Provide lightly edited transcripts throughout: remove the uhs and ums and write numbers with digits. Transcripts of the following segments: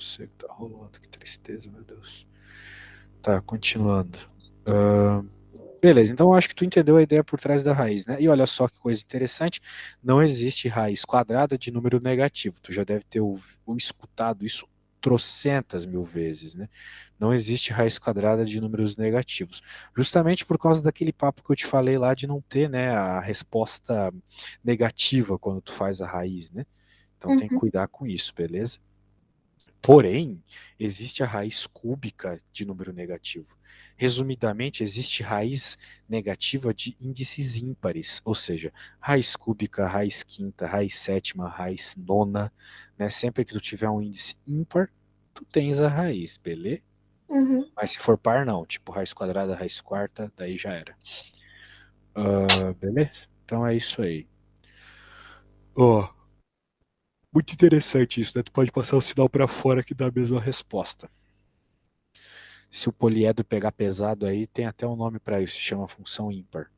sei o que tá rolando, que tristeza, meu Deus. Tá, continuando. Beleza, então eu acho que tu entendeu a ideia por trás da raiz, né? E olha só que coisa interessante, não existe raiz quadrada de número negativo. Tu já deve ter escutado isso trocentas mil vezes, né? Não existe raiz quadrada de números negativos. Justamente por causa daquele papo que eu te falei lá de não ter, né, a resposta negativa quando tu faz a raiz, né? Então tem que Uhum. cuidar com isso, beleza? Porém, existe a raiz cúbica de número negativo. Resumidamente, existe raiz negativa de índices ímpares, ou seja, raiz cúbica, raiz quinta, raiz sétima, raiz nona, né? Sempre que tu tiver um índice ímpar, tu tens a raiz, beleza? Uhum. Mas se for par, não. Tipo, raiz quadrada, raiz quarta, daí já era. Beleza? Então é isso aí. Ó, muito interessante isso, né? Tu pode passar o sinal para fora que dá a mesma resposta. Se o poliedro pegar pesado aí, tem até um nome para isso, se chama função ímpar.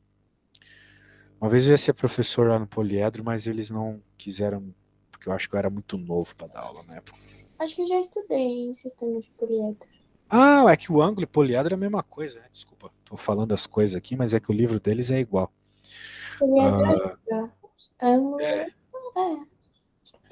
Uma vez eu ia ser professor lá no poliedro, mas eles não quiseram, porque eu acho que eu era muito novo para dar aula na época. Acho que eu já estudei em sistema de poliedro. Ah, é que o ângulo e poliedro é a mesma coisa, né? Desculpa, tô falando as coisas aqui, mas é que o livro deles é igual. Poliedro é Ah, livro. Ângulo. é. É.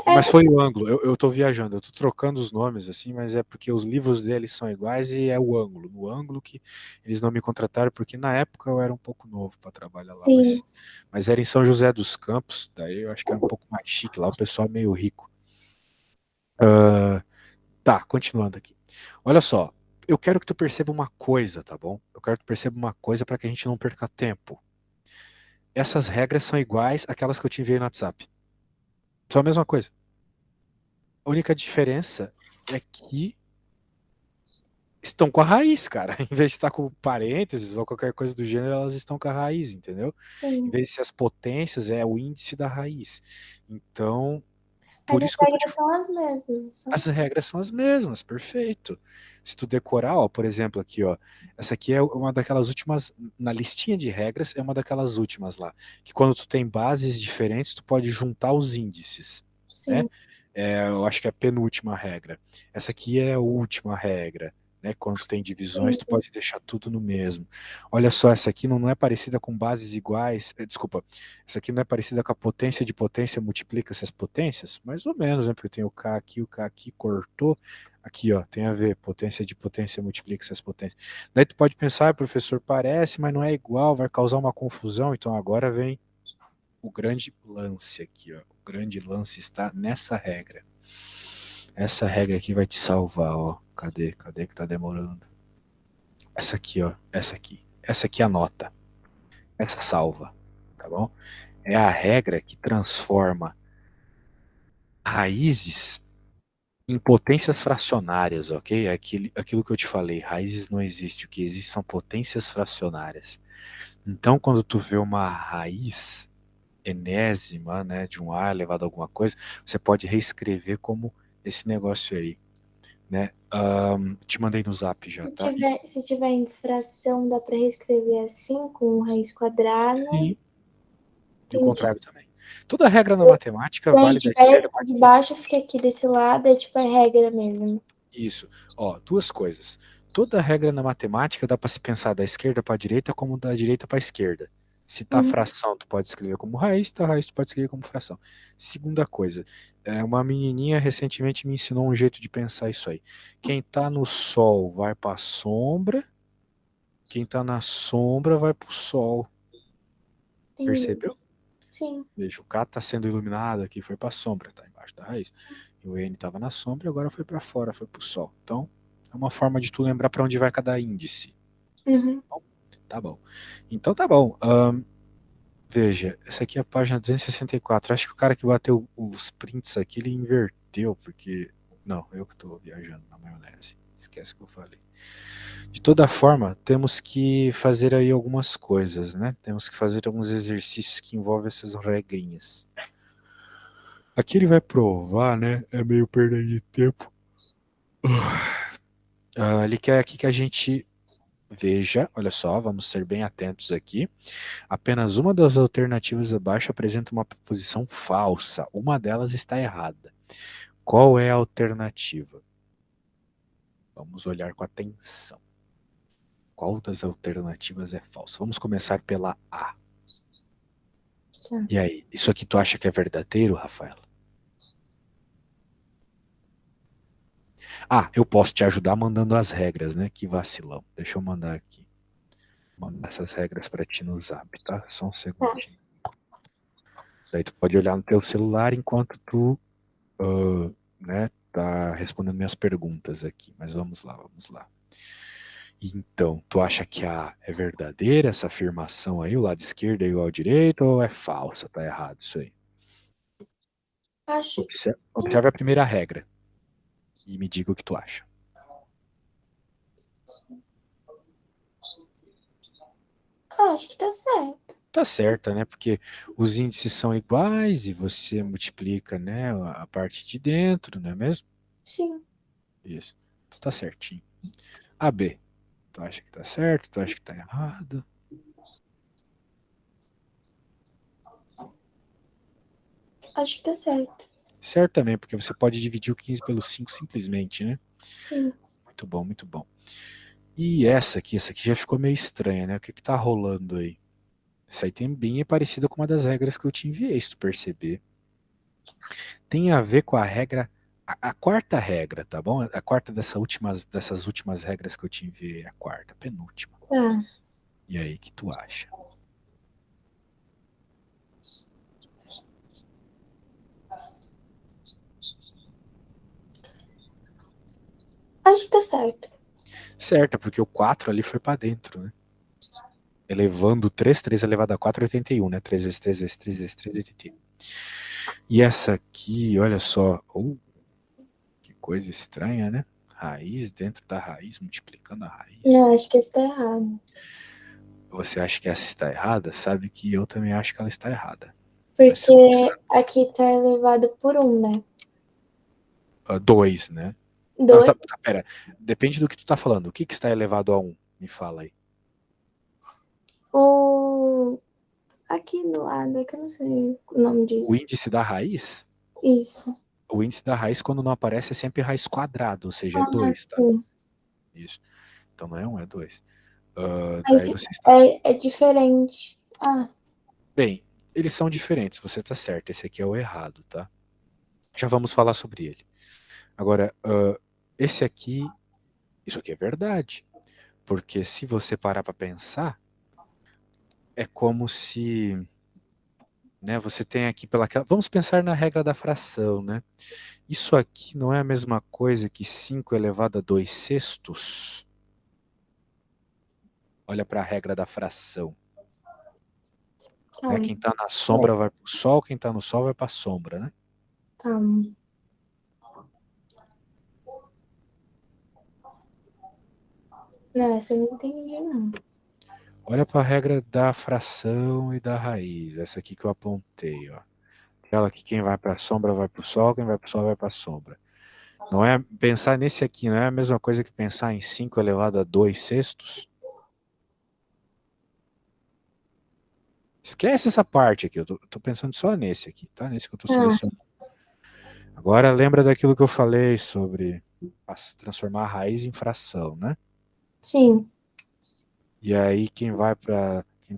Mas foi o ângulo, eu tô viajando, eu tô trocando os nomes assim, mas é porque os livros deles são iguais e é o ângulo. No ângulo que eles não me contrataram, porque na época eu era um pouco novo para trabalhar lá, Sim. mas era em São José dos Campos, daí eu acho que era um pouco mais chique lá, o pessoal é meio rico. Tá, continuando aqui. Olha só, eu quero que tu perceba uma coisa, tá bom? Eu quero que tu perceba uma coisa para que a gente não perca tempo. Essas regras são iguais àquelas que eu te enviei no WhatsApp. São a mesma coisa. A única diferença é que estão com a raiz, cara. Em vez de estar com parênteses ou qualquer coisa do gênero, elas estão com a raiz, entendeu? Em Sim. vez de ser as potências, é o índice da raiz. Então, Mas por as isso que eu tô te... regras são as mesmas, não As são? regras são as mesmas, perfeito. Se tu decorar, ó, por exemplo, aqui, ó, essa aqui é uma daquelas últimas, na listinha de regras, é uma daquelas últimas lá, que quando tu tem bases diferentes, tu pode juntar os índices, né? Sim. Eu acho que é a penúltima regra. Essa aqui é a última regra, né? Quando tu tem divisões, Sim. tu pode deixar tudo no mesmo. Olha só, essa aqui não é parecida com bases iguais. Desculpa, essa aqui não é parecida com a potência de potência multiplica essas potências? Mais ou menos, né? Porque tem o K aqui cortou. Aqui, ó, tem a ver, potência de potência multiplica essas potências. Daí tu pode pensar, professor, parece, mas não é igual, vai causar uma confusão. Então agora vem o grande lance aqui, ó. O grande lance está nessa regra. Essa regra aqui vai te salvar, ó. Cadê? Cadê que tá demorando? Essa aqui, ó. Essa aqui. Essa aqui anota. Essa salva, tá bom? É a regra que transforma raízes em potências fracionárias, ok? É aquilo que eu te falei, raízes não existe, o que existe são potências fracionárias. Então, quando tu vê uma raiz enésima, né, de um A elevado a alguma coisa, você pode reescrever como esse negócio aí, né? Te mandei no zap já, tá? Se tiver em fração, dá para reescrever assim, com raiz quadrada. Sim, e o Entendi. contrário também. Toda regra na matemática E aí, vale da esquerda para a de direita. baixo fica aqui desse lado, é tipo a regra mesmo. Isso. Ó, duas coisas. Toda regra na matemática dá para se pensar da esquerda para a direita como da direita para a esquerda. Se tá Uhum. fração, tu pode escrever como raiz, tá raiz, tu pode escrever como fração. Segunda coisa, uma menininha recentemente me ensinou um jeito de pensar isso aí. Quem tá no sol vai para a sombra, quem tá na sombra vai para o sol. Entendi. Percebeu? Sim. Veja, o K está sendo iluminado aqui, foi para a sombra, tá embaixo da raiz. E o N estava na sombra e agora foi para fora, foi para o sol. Então, é uma forma de tu lembrar para onde vai cada índice. Uhum. Bom, tá bom. Então tá bom. Veja, essa aqui é a página 264. Acho que o cara que bateu os prints aqui, ele inverteu, porque. Não, eu que estou viajando na maionese. Esquece o que eu falei. De toda forma, temos que fazer aí algumas coisas, né? Temos que fazer alguns exercícios que envolvem essas regrinhas. Aqui ele vai provar, né? É meio perda de tempo. Ele quer aqui que a gente veja, olha só, vamos ser bem atentos aqui. Apenas uma das alternativas abaixo apresenta uma proposição falsa. Uma delas está errada. Qual é a alternativa? Vamos olhar com atenção. Qual das alternativas é falsa? Vamos começar pela A. Tá. E aí, isso aqui tu acha que é verdadeiro, Rafaela? Ah, eu posso te ajudar mandando as regras, né? Que vacilão. Deixa eu mandar aqui. Mandar essas regras para ti no Zap, tá? Só um Tá. segundinho. Daí tu pode olhar no teu celular enquanto tu, né, tá respondendo minhas perguntas aqui. Mas vamos lá, vamos lá. Então, tu acha que é verdadeira essa afirmação aí, o lado esquerdo é igual ao direito, ou é falsa? Tá errado isso aí. Acho que. Observe a primeira regra e me diga o que tu acha. Acho que tá certo. Tá certa, né? Porque os índices são iguais e você multiplica, né, a parte de dentro, não é mesmo? Sim. Isso. Então tá certinho. A B. Tu acha que tá certo? Tu acha que tá errado? Acho que tá certo. Certo também, porque você pode dividir o 15 pelo 5 simplesmente, né? Sim. Muito bom, muito bom. E essa aqui já ficou meio estranha, né? O que que tá rolando aí? Essa aí bem é parecida com uma das regras que eu te enviei, se tu perceber. Tem a ver com a regra, a quarta regra, tá bom? A quarta dessas últimas regras que eu te enviei, a quarta, penúltima. Tá. E aí, o que tu acha? Acho que tá certo. Certo, porque o 4 ali foi pra dentro, né? Elevando 3 elevado a 4 é 81, né? 3 vezes 3 vezes 3 vezes 3 é 81. E essa aqui, olha só, que coisa estranha, né? Raiz dentro da raiz, multiplicando a raiz. Não, acho que esse tá errado. Você acha que essa está errada? Sabe que eu também acho que ela está errada. Mas Porque aqui tá elevado por um, né? 2, né? Não, Dois. tá, pera. Depende do que tu tá falando. O que que está elevado a 1? Me fala aí. O. Aqui do lado, é que eu não sei o nome O disso. índice da raiz? Isso. O índice da raiz, quando não aparece, é sempre raiz quadrada, ou seja, é Ah, 2, tá? sim. Isso. Então não é 1, é 2. Mas Daí você está. é diferente. Ah, Bem, eles são diferentes, você tá certo. Esse aqui é o errado, tá? Já vamos falar sobre ele. Agora, esse aqui, isso aqui é verdade. Porque se você parar para pensar, é como se, né, você tem aqui vamos pensar na regra da fração, né? Isso aqui não é a mesma coisa que 5 elevado a 2 sextos? Olha para a regra da fração, né? calma. Quem está na sombra vai para o sol, quem está no sol vai para a sombra, né? Calma. Não, essa eu não entendi, não. Olha para a regra da fração e da raiz, essa aqui que eu apontei, ó. Aquela que quem vai para a sombra vai para o sol, quem vai para o sol vai para a sombra. Não é pensar nesse aqui, não é a mesma coisa que pensar em 5 elevado a 2 sextos? Esquece essa parte aqui, eu tô pensando só nesse aqui, tá? Nesse que eu tô Ah, selecionando. Agora lembra daquilo que eu falei sobre transformar a raiz em fração, né? sim. E aí quem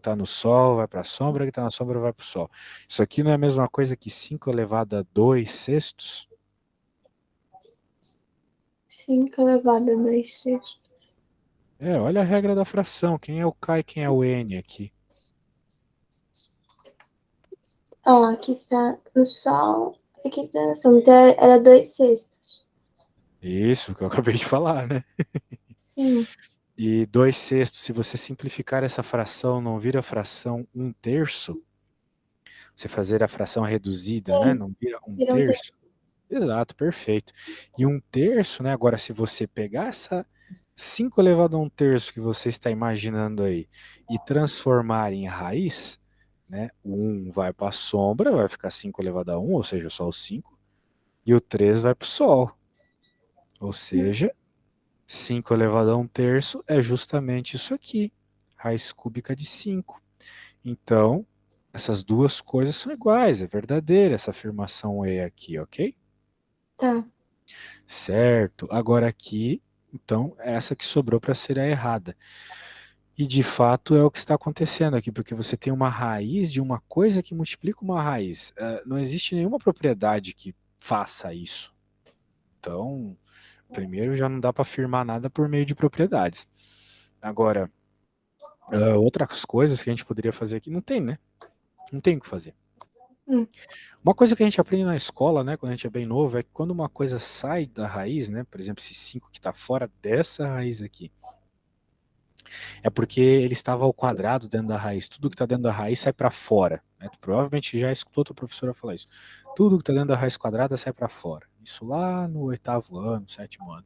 tá no sol vai para a sombra, quem tá na sombra vai para o sol. Isso aqui não é a mesma coisa que 5 elevado a 2 sextos? 5 elevado a 2 sextos. Olha a regra da fração, quem é o K e quem é o N aqui. Ó, aqui tá no sol, aqui tá na sombra. Então era 2 sextos. Isso que eu acabei de falar, né? Sim. E 2 sextos, se você simplificar essa fração, não vira fração 1/3? Você fazer a fração reduzida, né? Sim, Não vira um viram ter. terço? Exato, perfeito. E 1/3, né? Agora, se você pegar essa 5 elevado a 1/3 que você está imaginando aí e transformar em raiz, né? O 1 vai para a sombra, vai ficar 5 elevado a 1, ou seja, só o 5, e o 3 vai para o sol, ou seja, 5 elevado a 1/3 é justamente isso aqui, raiz cúbica de 5. Então, essas duas coisas são iguais, é verdadeira essa afirmação E aqui, ok? Tá. Certo. Agora aqui, Então, é essa que sobrou para ser a errada. E de fato é o que está acontecendo aqui, porque você tem uma raiz de uma coisa que multiplica uma raiz. Não existe nenhuma propriedade que faça isso. Então, primeiro já não dá para afirmar nada por meio de propriedades. Agora, outras coisas que a gente poderia fazer aqui, não tem, né? Não tem o que fazer. Hum. Uma coisa que a gente aprende na escola, né, quando a gente é bem novo, é que quando uma coisa sai da raiz, né, por exemplo, esse 5 que está fora dessa raiz aqui, é porque ele estava ao quadrado dentro da raiz. Tudo que está dentro da raiz sai para fora. Né? Tu provavelmente já escutou tua professora falar isso. Tudo que está dentro da raiz quadrada sai para fora. Isso lá no 8º ano, 7º ano.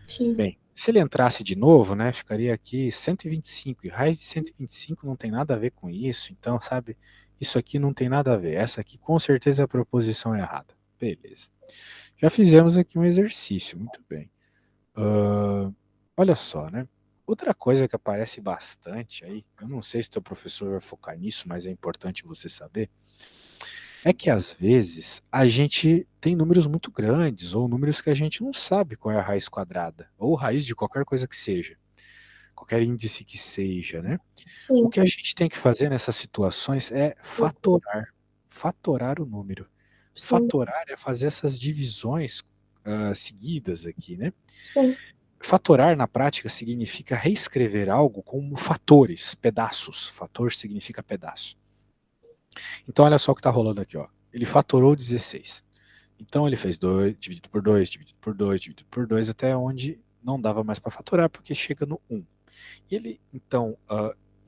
Sim. Bem, se ele entrasse de novo, né, ficaria aqui 125. E raiz de 125 não tem nada a ver com isso. Então, sabe, isso aqui não tem nada a ver. Essa aqui com certeza é a proposição errada. Beleza. Já fizemos aqui um exercício, muito bem. Olha só, né? Outra coisa que aparece bastante aí, eu não sei se teu professor vai focar nisso, mas é importante você saber, é que às vezes a gente tem números muito grandes, ou números que a gente não sabe qual é a raiz quadrada, ou raiz de qualquer coisa que seja, qualquer índice que seja, né? O Sim. que a gente tem que fazer nessas situações é fatorar o número. Sim. Fatorar é fazer essas divisões seguidas aqui, né? Sim. Fatorar na prática significa reescrever algo como fatores, pedaços. Fator significa pedaço. Então olha só o que está rolando aqui, ó. Ele fatorou 16. Então ele fez 2, dividido por 2, dividido por 2, dividido por 2, até onde não dava mais para fatorar, porque chega no 1. E ele, então,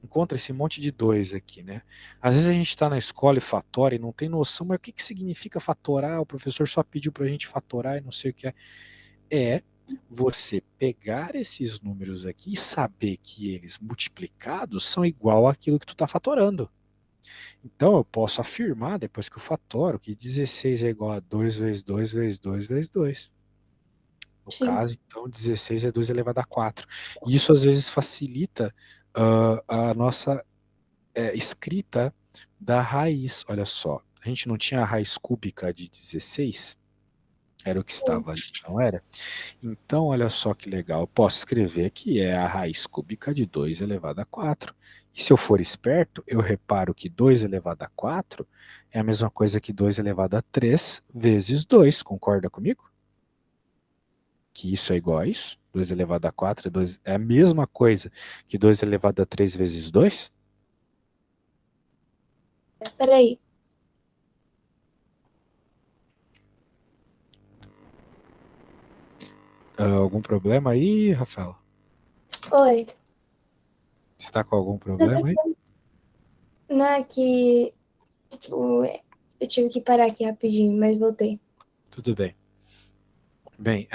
encontra esse monte de 2 aqui, né? Às vezes a gente está na escola e fatora e não tem noção, mas o que significa fatorar? O professor só pediu para a gente fatorar e não sei o que é. É você pegar esses números aqui e saber que eles multiplicados são igual àquilo que tu está fatorando. Então eu posso afirmar, depois que eu fatoro, que 16 é igual a 2 vezes 2 vezes 2 vezes 2. No Sim. caso, então, 16 é 2 elevado a 4. E isso às vezes facilita a nossa escrita da raiz. Olha só, a gente não tinha a raiz cúbica de 16? Era o que estava ali, não era? Então, olha só que legal. Eu posso escrever que é a raiz cúbica de 2 elevado a 4. E se eu for esperto, eu reparo que 2 elevado a 4 é a mesma coisa que 2 elevado a 3 vezes 2. Concorda comigo? Que isso é igual a isso? 2 elevado a 4 é a mesma coisa que 2 elevado a 3 vezes 2? Peraí. Algum problema aí, Rafael? Oi. Está com algum problema aí? Não é que eu tive que parar aqui rapidinho, mas voltei. Tudo bem. Bem,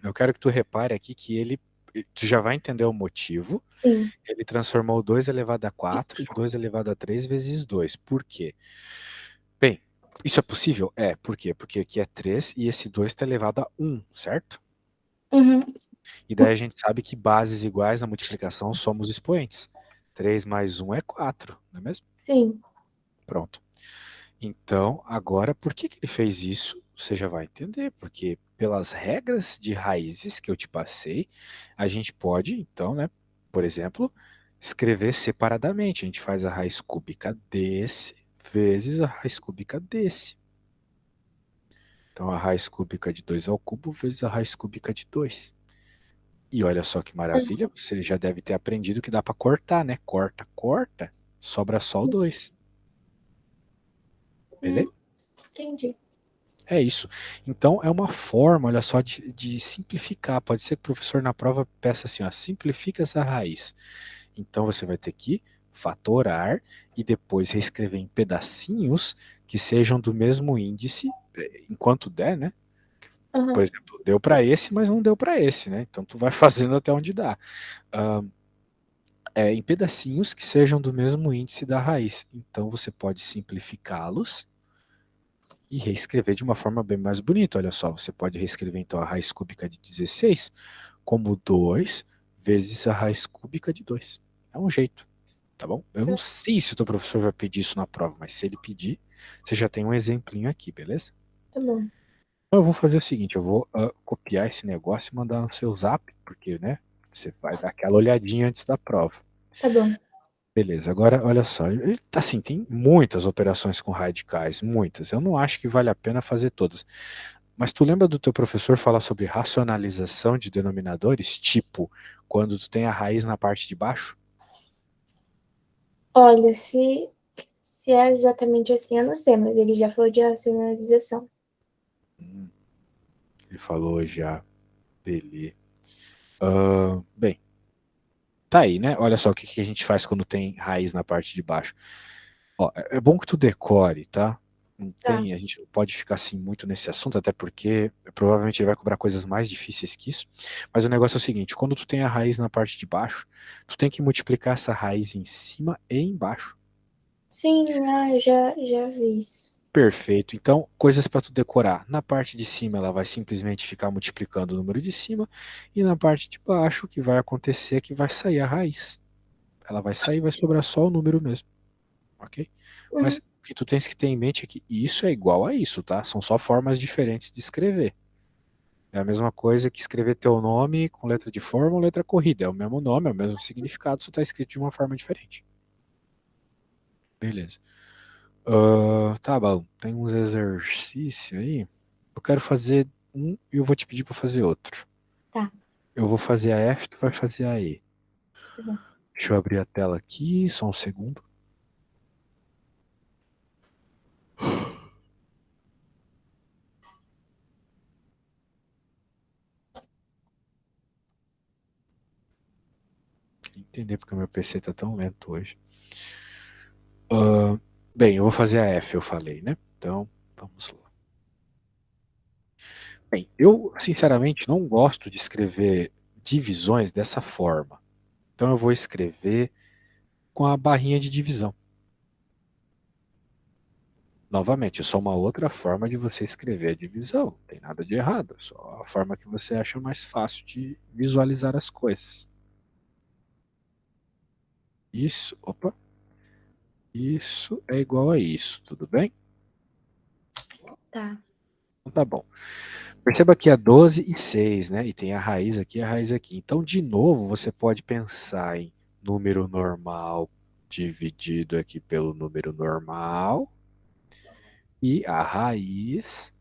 eu quero que tu repare aqui que tu já vai entender o motivo. Sim. Ele transformou 2 elevado a 4 em 2 elevado a 3 vezes 2. Por quê? Bem, isso é possível? É. Por quê? Porque aqui é 3 e esse 2 está elevado a 1, certo? Uhum. E daí a gente sabe que bases iguais na multiplicação somos expoentes. 3 mais 1 é 4, não é mesmo? Sim. Pronto. Então, agora, por que ele fez isso? Você já vai entender, porque pelas regras de raízes que eu te passei, a gente pode, então, né, por exemplo, escrever separadamente. A gente faz a raiz cúbica desse vezes a raiz cúbica desse. Então, a raiz cúbica de 2 ao cubo vezes a raiz cúbica de 2. E olha só que maravilha, você já deve ter aprendido que dá para cortar, né? Corta, corta, sobra só o 2. Beleza? Entendi. É isso. Então, é uma forma, olha só, de simplificar. Pode ser que o professor na prova peça assim, ó, simplifica essa raiz. Então, você vai ter que fatorar e depois reescrever em pedacinhos que sejam do mesmo índice, enquanto der, né? Por Uhum. exemplo, deu para esse, mas não deu para esse, né? Então, tu vai fazendo até onde dá. Em pedacinhos que sejam do mesmo índice da raiz. Então, você pode simplificá-los e reescrever de uma forma bem mais bonita. Olha só, você pode reescrever então a raiz cúbica de 16 como 2 vezes a raiz cúbica de 2. É um jeito, tá bom? Eu não sei se o teu professor vai pedir isso na prova, mas se ele pedir, você já tem um exemplinho aqui, beleza? Tá bom. Eu vou fazer o seguinte, eu vou copiar esse negócio e mandar no seu zap, porque, né, você vai dar aquela olhadinha antes da prova. Tá bom. Beleza, agora olha só, assim, tem muitas operações com radicais, muitas. Eu não acho que vale a pena fazer todas. Mas tu lembra do teu professor falar sobre racionalização de denominadores? Tipo, quando tu tem a raiz na parte de baixo? Olha, se é exatamente assim, eu não sei, mas ele já falou de racionalização. Hum, ele falou já, beleza. Bem, tá aí, né? Olha só o que, que a gente faz quando tem raiz na parte de baixo. Ó, é bom que tu decore, tá? Não Tá. tem, a gente não pode ficar assim muito nesse assunto, até porque provavelmente ele vai cobrar coisas mais difíceis que isso. Mas o negócio é o seguinte, quando tu tem a raiz na parte de baixo, tu tem que multiplicar essa raiz em cima e embaixo. Sim, eu já vi isso. Perfeito. Então, coisas para tu decorar. Na parte de cima, ela vai simplesmente ficar multiplicando o número de cima, e na parte de baixo, o que vai acontecer é que vai sair a raiz. Ela vai sair, vai sobrar só o número mesmo, ok? Mas Uhum. o que tu tens que ter em mente é que isso é igual a isso, tá? São só formas diferentes de escrever. É a mesma coisa que escrever teu nome com letra de forma ou letra corrida. É o mesmo nome, é o mesmo significado, só está escrito de uma forma diferente. Beleza. Tá bom, tem uns exercícios aí. Eu quero fazer um e eu vou te pedir para fazer outro. Tá, Eu vou fazer a F, tu vai fazer a E. tá bom. Deixa eu abrir a tela aqui, só um segundo. Queria entender porque o meu PC tá tão lento hoje. Bem, eu vou fazer a F, eu falei, né? Então, vamos lá. Bem, eu sinceramente não gosto de escrever divisões dessa forma. Então eu vou escrever com a barrinha de divisão. Novamente, é só uma outra forma de você escrever a divisão. Não tem nada de errado. É só a forma que você acha mais fácil de visualizar as coisas. Isso, opa, isso é igual a isso, tudo bem? Tá. Então tá bom. Perceba que é 12 e 6, né? E tem a raiz aqui e a raiz aqui. Então, de novo, você pode pensar em número normal dividido aqui pelo número normal e a raiz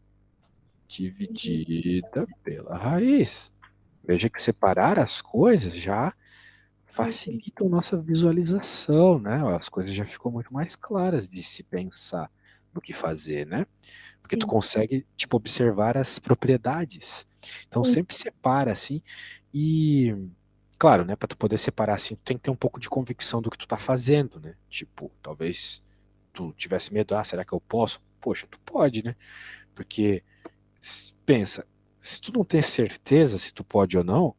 dividida pela raiz. Veja que separar as coisas já Entendi. facilita a nossa visualização, né? As coisas já ficam muito mais claras de se pensar no que fazer, né? Porque tu Sim. consegue, tipo, observar as propriedades. Então Sim. sempre separa assim e, claro, né, para tu poder separar assim, tu tem que ter um pouco de convicção do que tu tá fazendo, né? Tipo, talvez tu tivesse medo, será que eu posso? Poxa, tu pode, né? Porque pensa, se tu não tem certeza se tu pode ou não,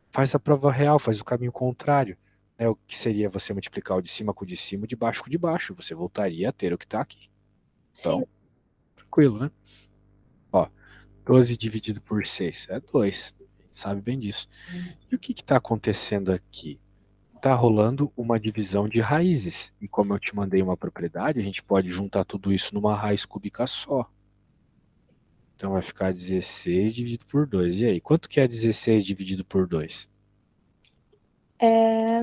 faz a prova real, faz o caminho contrário. Né? O que seria você multiplicar o de cima com o de cima, o de baixo com o de baixo. Você voltaria a ter o que está aqui. Sim. Então, tranquilo, né? Ó, 12 dividido por 6 é 2. A gente sabe bem disso. E o que está acontecendo aqui? Está rolando uma divisão de raízes. E como eu te mandei uma propriedade, a gente pode juntar tudo isso numa raiz cúbica só. Então vai ficar 16 dividido por 2. E aí, quanto que é 16 dividido por 2? É...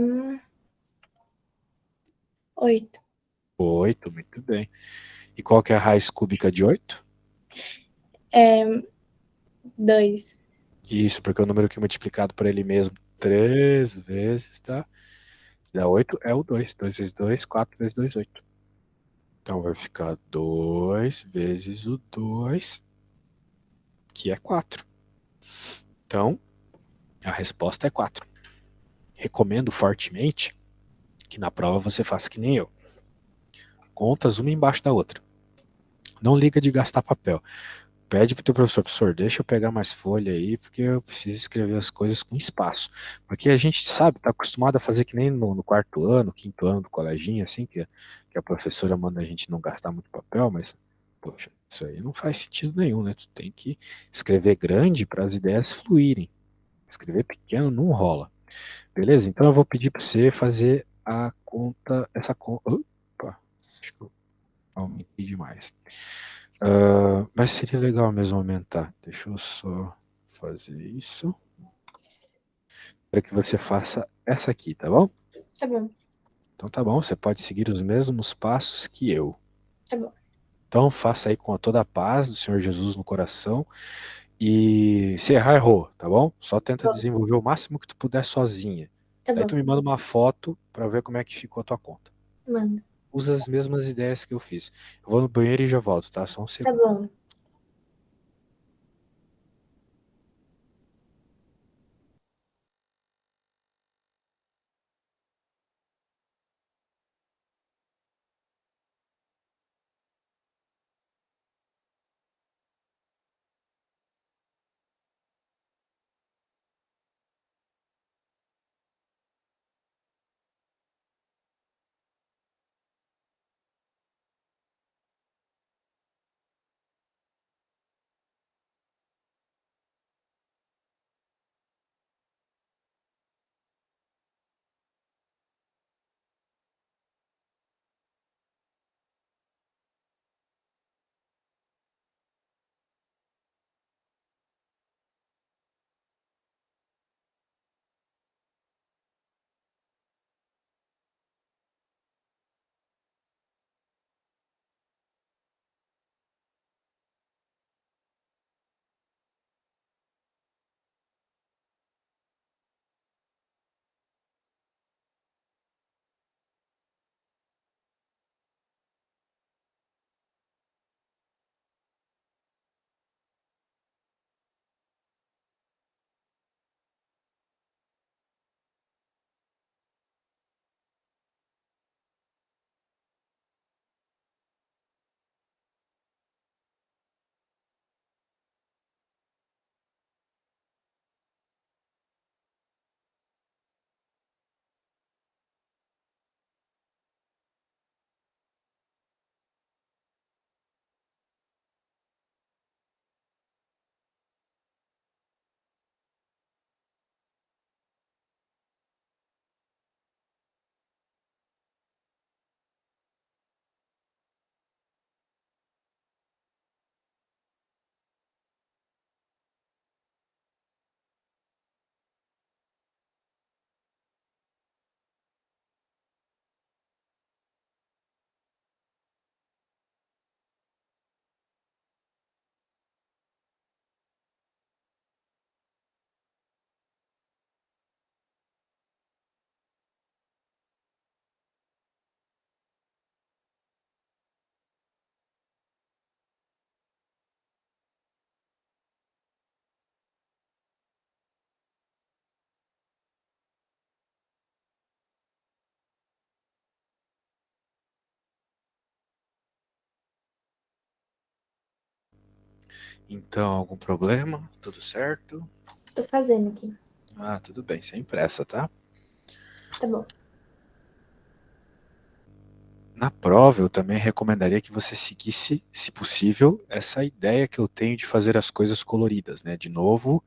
8. 8, muito bem. E qual que é a raiz cúbica de 8? É 2. Isso, porque o número que é multiplicado por ele mesmo 3 vezes, tá? Dá 8 é o 2. 2 vezes 2, 4 vezes 2, 8. Então vai ficar 2 vezes o 2, que é 4. Então, a resposta é 4. Recomendo fortemente que na prova você faça que nem eu. Contas uma embaixo da outra. Não liga de gastar papel. Pede pro teu professor, professor, deixa eu pegar mais folha aí, porque eu preciso escrever as coisas com espaço. Porque a gente sabe, tá acostumado a fazer que nem no quarto ano, quinto ano do coleginho, assim, que a professora manda a gente não gastar muito papel, mas, poxa, isso aí não faz sentido nenhum, né? Tu tem que escrever grande para as ideias fluírem. Escrever pequeno não rola. Beleza? Então eu vou pedir para você fazer a conta, essa conta. Opa, acho que eu aumentei demais. Mas seria legal mesmo aumentar. Deixa eu só fazer isso para que você faça essa aqui, tá bom? Tá bom, Então tá bom, você pode seguir os mesmos passos que eu. tá bom, Então faça aí com toda a paz do Senhor Jesus no coração e se errar, errou, tá bom? Só tenta tá bom, desenvolver o máximo que tu puder sozinha. tá Daí bom, tu me manda uma foto para ver como é que ficou a tua conta. manda. Usa as mesmas ideias que eu fiz. Eu vou no banheiro e já volto, tá? Só um Tá segundo. bom. Então, algum problema? Tudo certo? Tô fazendo aqui. Ah, tudo bem, sem pressa, tá? Tá bom. Na prova, eu também recomendaria que você seguisse, se possível, essa ideia que eu tenho de fazer as coisas coloridas, né? De novo,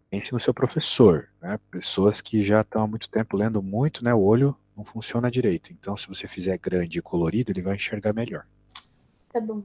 pense no seu professor, né? Pessoas que já estão há muito tempo lendo muito, né? O olho não funciona direito. Então, se você fizer grande e colorido, ele vai enxergar melhor. Tá bom.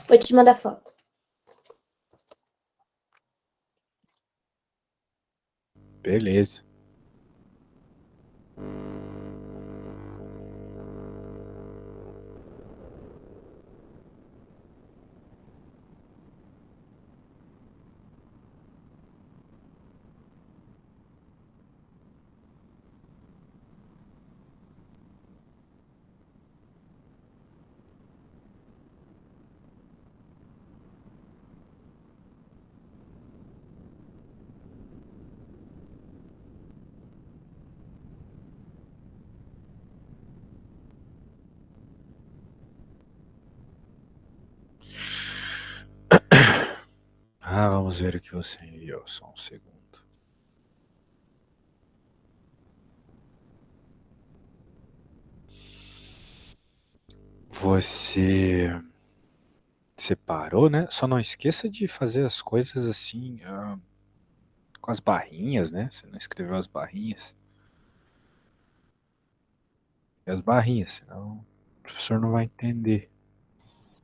Vou te mandar foto. Beleza. Vamos ver o que você enviou. Só um segundo. Você separou, né? Só não esqueça de fazer as coisas assim, com as barrinhas, né? Você não escreveu as barrinhas. E as barrinhas, senão o professor não vai entender.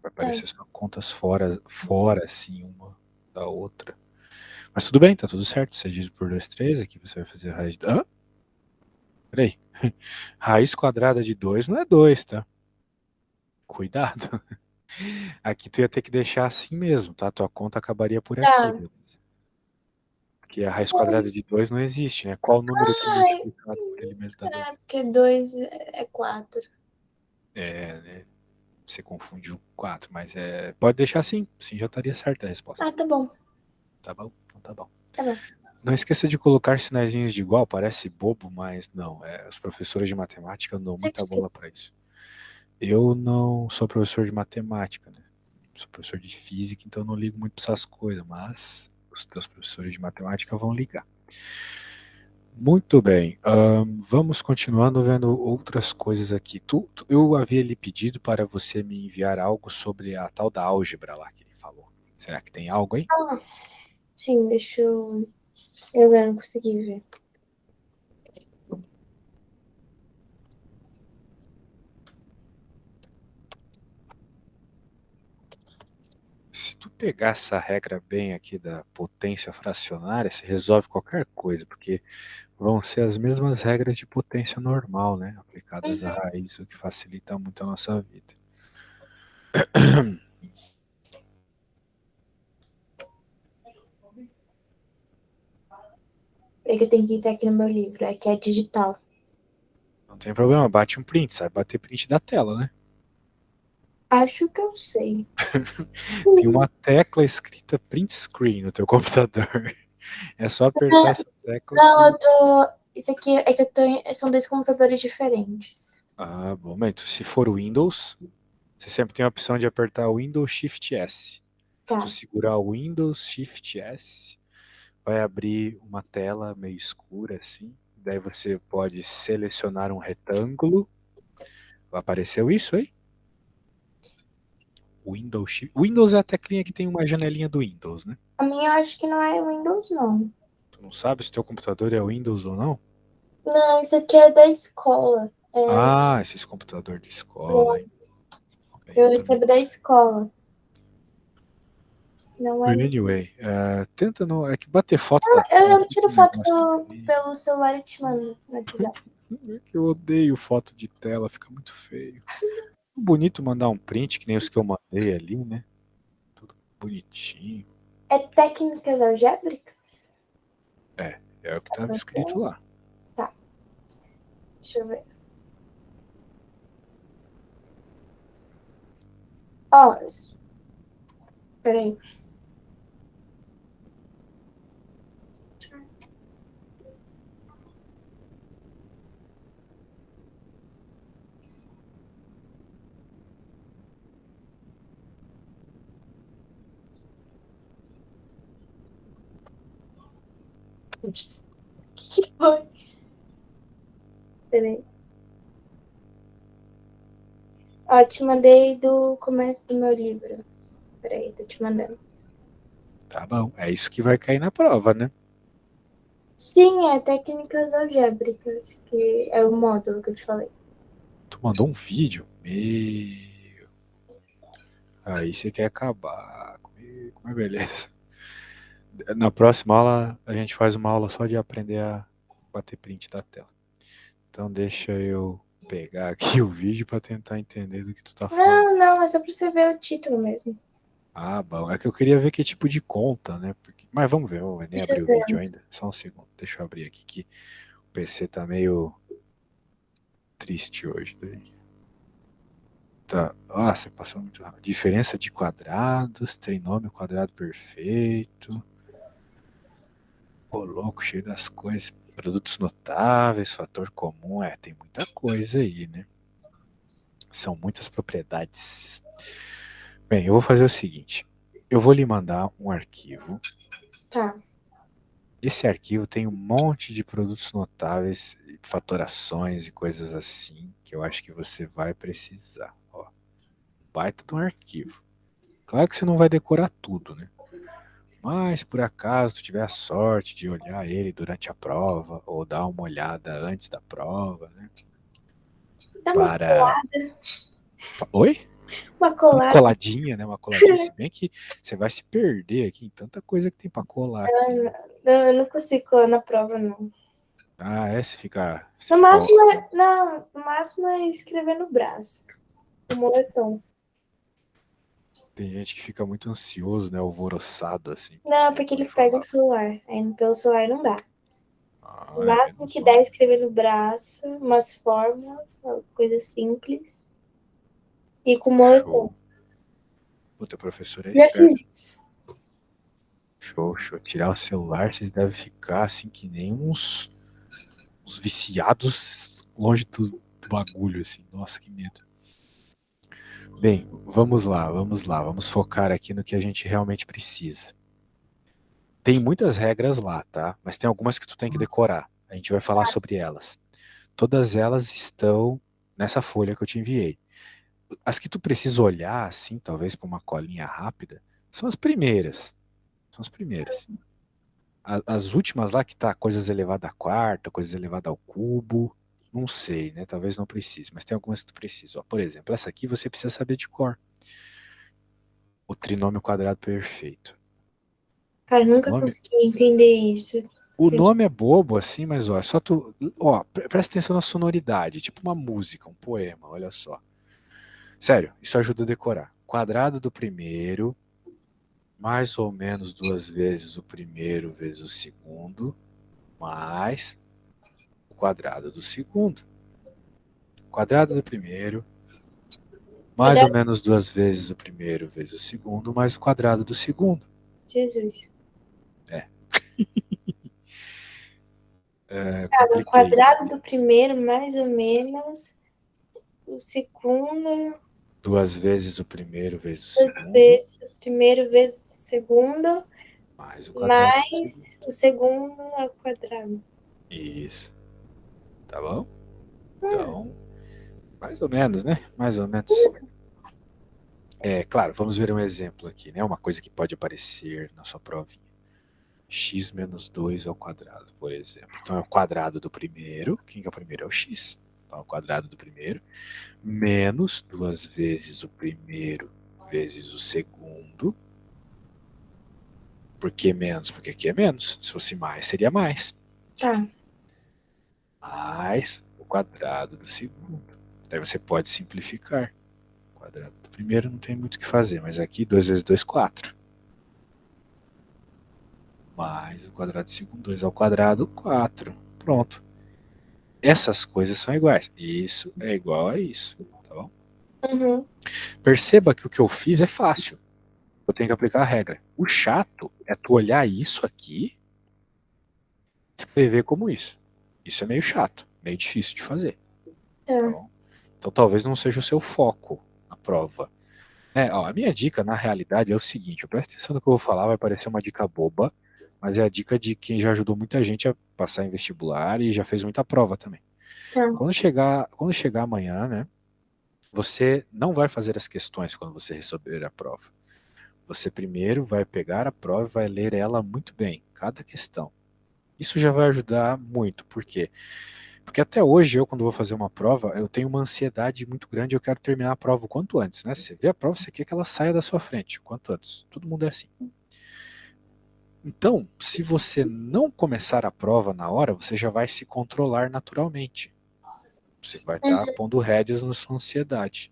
Vai aparecer só contas fora assim, uma da outra. Mas tudo bem, tá tudo certo. Você diz por 2, 3, aqui você vai fazer a raiz. Peraí. Raiz quadrada de 2 não é 2, tá? Cuidado. Aqui tu ia ter que deixar assim mesmo, tá? Tua conta acabaria por aqui, Tá. beleza? Porque a raiz quadrada de 2 não existe, né? Qual número que Ai, multiplicado por ele mesmo dá 2? porque 2 é 4. Né? Você confundiu com 4, mas pode deixar assim. Sim, já estaria certa a resposta. Tá bom. Tá bom? Então tá bom. Tá bom. Não esqueça de colocar sinaizinhos de igual, parece bobo, mas não. Os professores de matemática não dão muita bola para isso. Eu não sou professor de matemática, né? Sou professor de física, então não ligo muito para essas coisas, mas os teus professores de matemática vão ligar. Muito bem, vamos continuando vendo outras coisas aqui. Eu havia lhe pedido para você me enviar algo sobre a tal da álgebra lá que ele falou. Será que tem algo aí? Sim, deixa eu. Eu não consegui ver. Se tu pegar essa regra bem aqui da potência fracionária, você resolve qualquer coisa, porque vão ser as mesmas regras de potência normal, né? Aplicadas à raiz, o que facilita muito a nossa vida. É que eu tenho que entrar aqui no meu livro. É que é digital. Não tem problema, bate um print, sabe bater print da tela, né? Acho que eu sei. Tem uma tecla escrita print screen no teu computador. É só apertar essa tecla Não, que. eu tô. Isso aqui é que eu tô. São dois computadores diferentes. Momento. Se for Windows, você sempre tem a opção de apertar Windows Shift S. Se tu Tá. segurar o Windows Shift S, vai abrir uma tela meio escura assim. Daí você pode selecionar um retângulo. Apareceu isso aí? Windows Shift. Windows é a teclinha que tem uma janelinha do Windows, né? A minha eu acho que não é Windows, não. Tu não sabe se teu computador é Windows ou não? Não, isso aqui é da escola. Esses computadores de escola, hein? Bem, eu Eu também recebo não da sei. escola. Não é. Anyway, tenta não. É que bater foto da tela é Eu tudo tiro um foto negócio feio. pelo celular e te mando no WhatsApp. É que eu odeio foto de tela, fica muito feio. Bonito mandar um print, que nem os que eu mandei ali, né? Tudo bonitinho. É técnicas algébricas? É o que estava escrito lá. Tá, deixa eu ver. Ó, peraí. O que foi? Peraí. Ó, te mandei do começo do meu livro. Peraí, tô te mandando. Tá bom. É isso que vai cair na prova, né? Sim, é técnicas algébricas, que é o módulo que eu te falei. Tu mandou um vídeo? Meu. Aí você quer acabar comigo, mas beleza. Na próxima aula, a gente faz uma aula só de aprender a bater print da tela. Então deixa eu pegar aqui o vídeo para tentar entender do que tu tá falando. Não, é só pra você ver o título mesmo. Ah, bom. É que eu queria ver que tipo de conta, né? Mas vamos ver, eu nem Deixa abri eu o vídeo ver. ainda. Só um segundo. Deixa eu abrir aqui que o PC tá meio triste hoje. Tá. Nossa, passou muito rápido. Diferença de quadrados, trinômio quadrado perfeito. Pô, louco, cheio das coisas. Produtos notáveis, fator comum. Tem muita coisa aí, né? São muitas propriedades. Bem, eu vou fazer o seguinte. Eu vou lhe mandar um arquivo. Tá. Esse arquivo tem um monte de produtos notáveis, fatorações e coisas assim que eu acho que você vai precisar. Ó, baita de um arquivo. Claro que você não vai decorar tudo, né? Mas por acaso tu tiver a sorte de olhar ele durante a prova ou dar uma olhada antes da prova, né? Dá Para. Oi? uma Uma colada. coladinha, né? Uma coladinha. Se bem que você vai se perder aqui em tanta coisa que tem pra colar aqui, né? Não, eu não consigo colar na prova, não. Ah, é? Você fica. Você No fica. máximo, não, no máximo é escrever no braço. O moletom. Tem gente que fica muito ansioso, né? Alvoroçado, assim, Não, porque porque vai eles pegam o falar. celular. Aí pelo celular não dá. O Ah, é máximo menos que dá é mal. escrever no braço, umas fórmulas, coisa simples. E com moletom. Show. O teu professor é Já fiz esperto. isso. Show, show. Tirar o celular, vocês devem ficar assim que nem uns viciados longe do bagulho, assim. Nossa, que medo. Bem, vamos lá, vamos lá. Vamos focar aqui no que a gente realmente precisa. Tem muitas regras lá, tá? Mas tem algumas que tu tem que decorar. A gente vai falar sobre elas. Todas elas estão nessa folha que eu te enviei. As que tu precisa olhar, assim, talvez com uma colinha rápida, são as primeiras. São as primeiras. As últimas lá que tá coisas elevadas à quarta, coisas elevadas ao cubo, não sei, né? Talvez não precise, mas tem algumas que tu precisa. Ó, por exemplo, essa aqui você precisa saber de cor. O trinômio quadrado perfeito. Cara, O nunca nome, consegui entender isso. o nome é bobo assim, mas ó, é só tu, ó, presta atenção na sonoridade, tipo uma música, um poema, olha só. Sério, isso ajuda a decorar. Quadrado do primeiro, mais ou menos duas vezes o primeiro vezes o segundo, mais o quadrado do segundo. Quadrado do primeiro, mais ou Quadrado menos duas vezes o primeiro vezes o segundo, mais o quadrado do segundo. de Jesus. É, Cara, o compliquei. quadrado do primeiro, mais ou menos. O segundo, Duas vezes o primeiro vezes o duas segundo, vezes o primeiro vezes o segundo, mais o quadrado do segundo. mais o segundo ao quadrado. Isso, tá bom? Hum, Então, mais ou menos, né? Mais ou menos. É, claro, vamos ver um exemplo aqui, né? Uma coisa que pode aparecer na sua provinha. X menos 2 ao quadrado, por exemplo. Então é o quadrado do primeiro. Quem que é o primeiro? É o x. Então é o quadrado do primeiro. Menos duas vezes o primeiro vezes o segundo. Por que menos? Porque aqui é menos. Se fosse mais, seria mais. tá. Mais o quadrado do segundo. Daí você pode simplificar. O quadrado do primeiro não tem muito o que fazer, mas aqui 2 vezes 2, 4. Mais o quadrado do segundo, 2 ao quadrado, 4. Pronto. Essas coisas são iguais. Isso é igual a isso. Tá bom? Uhum. Perceba que o que eu fiz é fácil. Eu tenho que aplicar a regra. O chato é tu olhar isso aqui e escrever como isso. Isso é meio chato, meio difícil de fazer. Tá Tá. bom? Então talvez não seja o seu foco na prova. Ó, a minha dica, na realidade, é o seguinte: presta atenção no que eu vou falar, vai parecer uma dica boba, mas é a dica de quem já ajudou muita gente a passar em vestibular e já fez muita prova também. Tá. Quando chegar amanhã, né, você não vai fazer as questões quando você receber a prova. Você primeiro vai pegar a prova e vai ler ela muito bem, cada questão. Isso já vai ajudar muito, por quê? Porque até hoje, eu quando vou fazer uma prova, eu tenho uma ansiedade muito grande, eu quero terminar a prova o quanto antes, né? Você vê a prova, você quer que ela saia da sua frente, o quanto antes. Todo mundo é assim. Então, se você não começar a prova na hora, você já vai se controlar naturalmente. Você vai estar Uhum. pondo rédeas na sua ansiedade.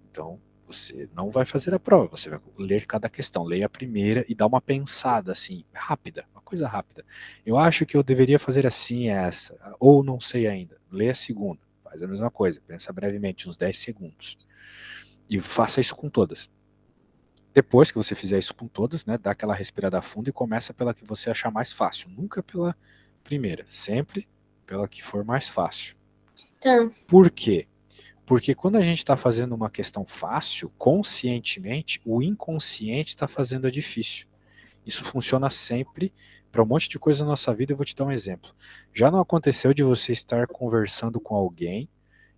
Então, você não vai fazer a prova, você vai ler cada questão. Leia a primeira e dá uma pensada, assim, rápida, uma coisa rápida. Eu acho que eu deveria fazer assim essa, ou não sei ainda. Leia a segunda, faz a mesma coisa, pensa brevemente, uns 10 segundos. E faça isso com todas. Depois que você fizer isso com todas, né, dá aquela respirada fundo e começa pela que você achar mais fácil. Nunca pela primeira, sempre pela que for mais fácil. Tá. Por quê? Porque quando a gente está fazendo uma questão fácil, conscientemente, o inconsciente está fazendo a difícil. Isso funciona sempre para um monte de coisa na nossa vida. Eu vou te dar um exemplo. Já não aconteceu de você estar conversando com alguém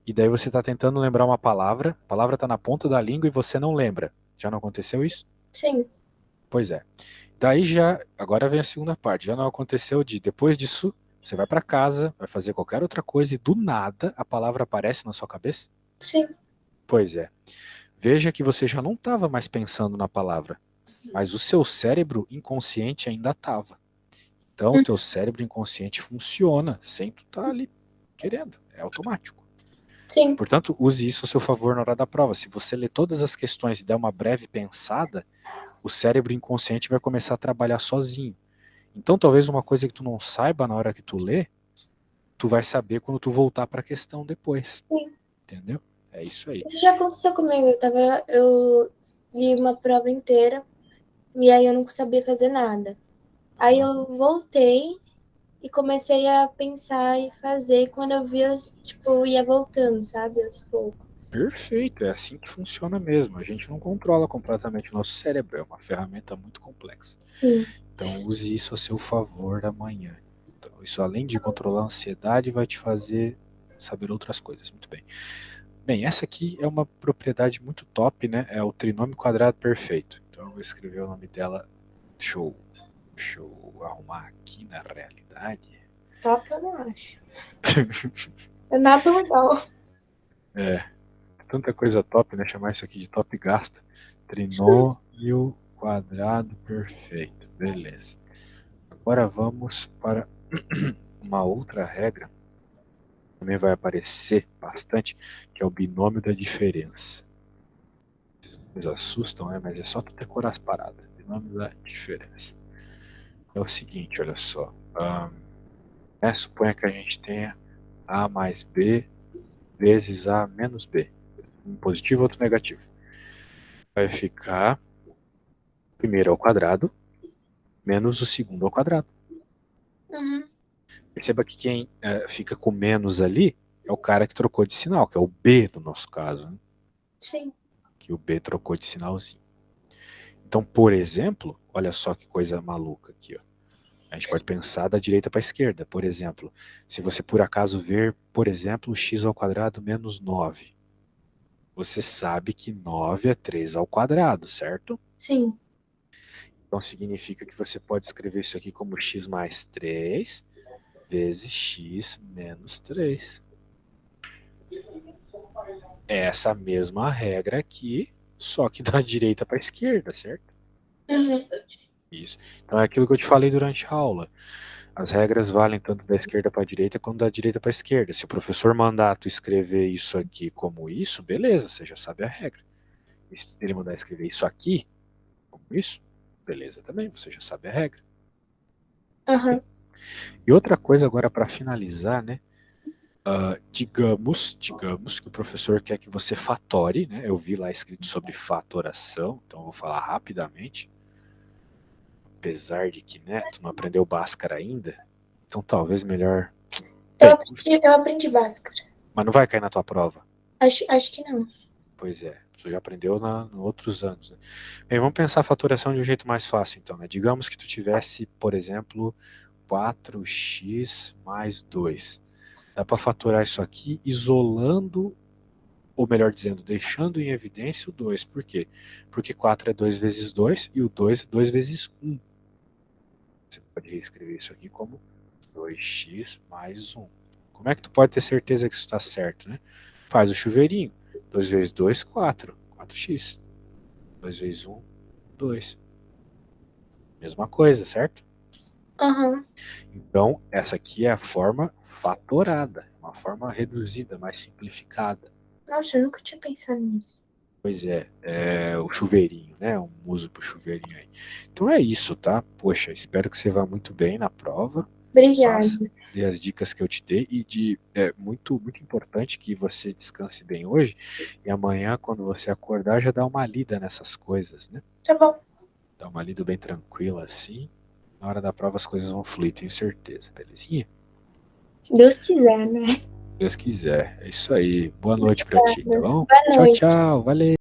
e daí você está tentando lembrar uma palavra, a palavra está na ponta da língua e você não lembra. Já não aconteceu isso? Sim. Pois é. Daí já, agora vem a segunda parte. Já não aconteceu de depois disso, você vai para casa, vai fazer qualquer outra coisa e do nada a palavra aparece na sua cabeça? Sim. Pois é. Veja que você já não estava mais pensando na palavra, mas o seu cérebro inconsciente ainda estava. Então, o Uhum. teu cérebro inconsciente funciona sem tu estar ali querendo, é automático. Sim. Portanto, use isso a seu favor na hora da prova. Se você ler todas as questões e der uma breve pensada, o cérebro inconsciente vai começar a trabalhar sozinho. Então, talvez uma coisa que tu não saiba na hora que tu lê, tu vai saber quando tu voltar para a questão depois. Sim. Entendeu? É isso aí. Isso já aconteceu comigo. Eu li uma prova inteira e aí eu não sabia fazer nada. Aí Uhum. eu voltei e comecei a pensar e fazer. Quando eu vi, eu, tipo, ia voltando, sabe? Aos poucos. Perfeito, é assim que funciona mesmo. A gente não controla completamente o nosso cérebro, é uma ferramenta muito complexa. Sim. Então use isso a seu favor amanhã. Então, isso além de controlar a ansiedade, vai te fazer saber outras coisas. Muito bem. Bem, essa aqui é uma propriedade muito top, né? É o trinômio quadrado perfeito. Então eu vou escrever o nome dela. Deixa eu arrumar aqui na realidade. Top eu não acho. É nada legal. É, tanta coisa top, né? Chamar isso aqui de top gasta. Trinômio quadrado perfeito. Beleza. Agora vamos para uma outra regra. Também vai aparecer bastante, que é o binômio da diferença. Eles assustam, né? Mas é só tu decorar as paradas. Binômio da diferença. É o seguinte, olha só. Né, suponha que a gente tenha A mais B vezes A menos B. Um positivo, outro negativo. Vai ficar primeiro ao quadrado menos o segundo ao quadrado. Uhum. Perceba que quem fica com menos ali é o cara que trocou de sinal, que é o B no nosso caso, né? Sim. Que o B trocou de sinalzinho. Então, por exemplo, olha só que coisa maluca aqui, ó. A gente pode pensar da direita para a esquerda. Por exemplo, se você por acaso ver, por exemplo, x ao quadrado menos 9, você sabe que 9 é 3 ao quadrado, certo? Sim. Então significa que você pode escrever isso aqui como x mais 3 vezes x menos 3. É essa mesma regra aqui, só que da direita para a esquerda, certo? Uhum. Isso. Então é aquilo que eu te falei durante a aula. As regras valem tanto da esquerda para a direita quanto da direita para a esquerda. Se o professor mandar tu escrever isso aqui como isso, beleza, você já sabe a regra. E se ele mandar escrever isso aqui como isso, beleza também, você já sabe a regra. Uhum. E outra coisa agora para finalizar, né? Digamos que o professor quer que você fatore, né? Eu vi lá escrito sobre fatoração, então eu vou falar rapidamente. Apesar de que, né, tu não aprendeu Bhaskara ainda, então talvez melhor. Bem, Eu aprendi Bhaskara. mas não vai cair na tua prova. Acho que não. Pois é, tu já aprendeu em outros anos. Né? Bem, vamos pensar a fatoração de um jeito mais fácil, então. Né? Digamos que tu tivesse, por exemplo, 4x mais 2. Dá para fatorar isso aqui isolando, ou melhor dizendo, deixando em evidência o 2. Por quê? Porque 4 é 2 vezes 2 e o 2 é 2 vezes 1. Você pode reescrever isso aqui como 2x mais 1. Como é que tu pode ter certeza que isso está certo, né? Faz o chuveirinho. 2 vezes 2, 4. 4x. 2 vezes 1, 2. Mesma coisa, certo? Aham. Então, essa aqui é a forma fatorada, uma forma reduzida, mais simplificada. Nossa, eu nunca tinha pensado nisso. Pois é o chuveirinho, né? Um uso pro chuveirinho aí. Então é isso, tá? Poxa, espero que você vá muito bem na prova. Obrigada. Faça, dê as dicas que eu te dei é muito importante que você descanse bem hoje e amanhã, quando você acordar, já dá uma lida nessas coisas, né? Tá bom. Dá uma lida bem tranquila assim. Na hora da prova as coisas vão fluir, tenho certeza, belezinha? Se Deus quiser, né? Se Deus quiser. É isso aí. Boa noite pra ti, tá bom? Boa Tchau, noite. tchau. Valeu.